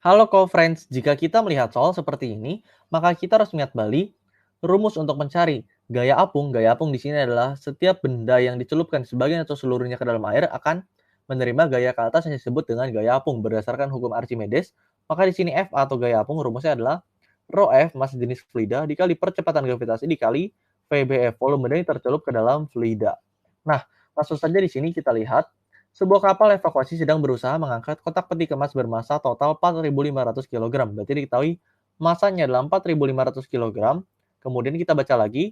Halo co-friends, jika kita melihat soal seperti ini, maka kita harus ingat balik rumus untuk mencari gaya apung. Gaya apung di sini adalah setiap benda yang dicelupkan sebagian atau seluruhnya ke dalam air akan menerima gaya ke atas yang disebut dengan gaya apung berdasarkan hukum Archimedes. Maka di sini F atau gaya apung rumusnya adalah rho F massa jenis fluida dikali percepatan gravitasi dikali VBF volume benda yang tercelup ke dalam fluida. Nah, langsung saja di sini kita lihat sebuah kapal evakuasi sedang berusaha mengangkat kotak peti kemas bermassa total 4.500 kg. Berarti diketahui masanya adalah 4.500 kg. Kemudian kita baca lagi,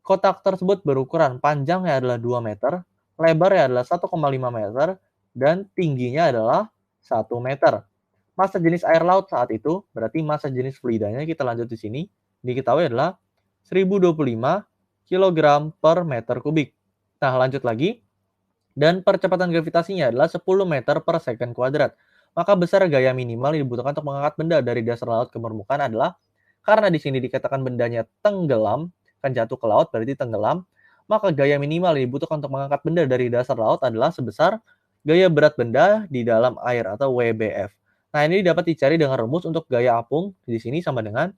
kotak tersebut berukuran panjangnya adalah 2 meter, lebarnya adalah 1,5 meter, dan tingginya adalah 1 meter. Massa jenis air laut saat itu, berarti massa jenis fluidanya, kita lanjut di sini, diketahui adalah 1025 kg per meter kubik. Nah, lanjut lagi, dan percepatan gravitasinya adalah 10 meter per second kuadrat. Maka besar gaya minimal yang dibutuhkan untuk mengangkat benda dari dasar laut ke permukaan adalah karena di sini dikatakan bendanya tenggelam, kan jatuh ke laut berarti tenggelam, maka gaya minimal yang dibutuhkan untuk mengangkat benda dari dasar laut adalah sebesar gaya berat benda di dalam air atau WBF. Nah, ini dapat dicari dengan rumus untuk gaya apung di sini sama dengan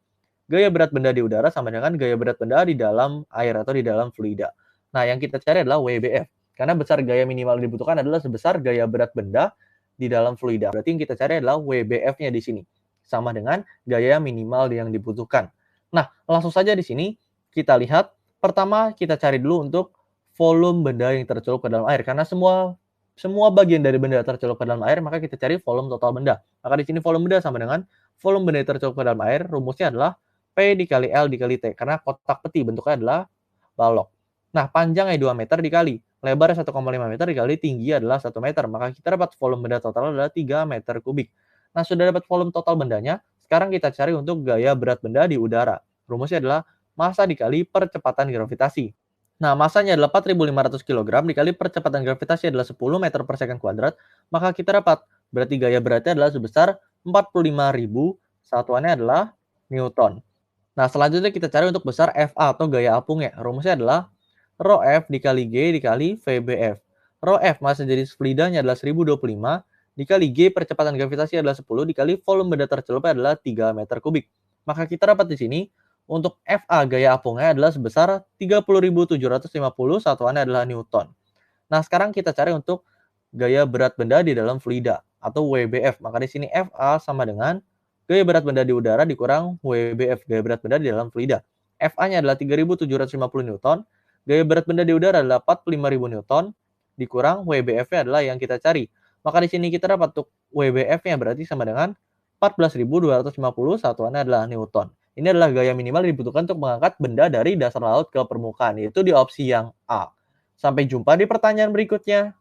gaya berat benda di udara sama dengan gaya berat benda di dalam air atau di dalam fluida. Nah, yang kita cari adalah WBF. Karena besar gaya minimal yang dibutuhkan adalah sebesar gaya berat benda di dalam fluida. Berarti yang kita cari adalah WBF-nya di sini. Sama dengan gaya minimal yang dibutuhkan. Nah, langsung saja di sini kita lihat. Pertama, kita cari dulu untuk volume benda yang tercelup ke dalam air. Karena semua bagian dari benda tercelup ke dalam air, maka kita cari volume total benda. Maka di sini volume benda sama dengan volume benda yang tercelup ke dalam air. Rumusnya adalah P dikali L dikali T. Karena kotak peti bentuknya adalah balok. Nah, panjangnya 2 meter dikali lebarnya 1,5 meter dikali tinggi adalah 1 meter. Maka kita dapat volume benda total adalah 3 meter kubik. Nah, sudah dapat volume total bendanya, sekarang kita cari untuk gaya berat benda di udara. Rumusnya adalah massa dikali percepatan gravitasi. Nah, massanya adalah 4.500 kg dikali percepatan gravitasi adalah 10 meter per second kuadrat, maka kita dapat berarti gaya beratnya adalah sebesar 45.000, satuannya adalah Newton. Nah, selanjutnya kita cari untuk besar FA atau gaya apungnya. Rumusnya adalah rho F dikali G dikali VBF. Rho F massa jenis fluidanya adalah 1025 dikali G percepatan gravitasi adalah 10 dikali volume benda tercelupnya adalah 3 meter kubik. Maka kita dapat di sini untuk FA gaya apungnya adalah sebesar 30.750, satuannya adalah Newton. Nah, sekarang kita cari untuk gaya berat benda di dalam fluida atau WBF. Maka di sini FA sama dengan gaya berat benda di udara dikurang WBF, gaya berat benda di dalam fluida. FA-nya adalah 3.750 Newton, gaya berat benda di udara adalah 45.000 Newton, dikurang WBF-nya adalah yang kita cari. Maka di sini kita dapat untuk WBF-nya berarti sama dengan 14.250, satuannya adalah Newton. Ini adalah gaya minimal yang dibutuhkan untuk mengangkat benda dari dasar laut ke permukaan, yaitu di opsi yang A. Sampai jumpa di pertanyaan berikutnya.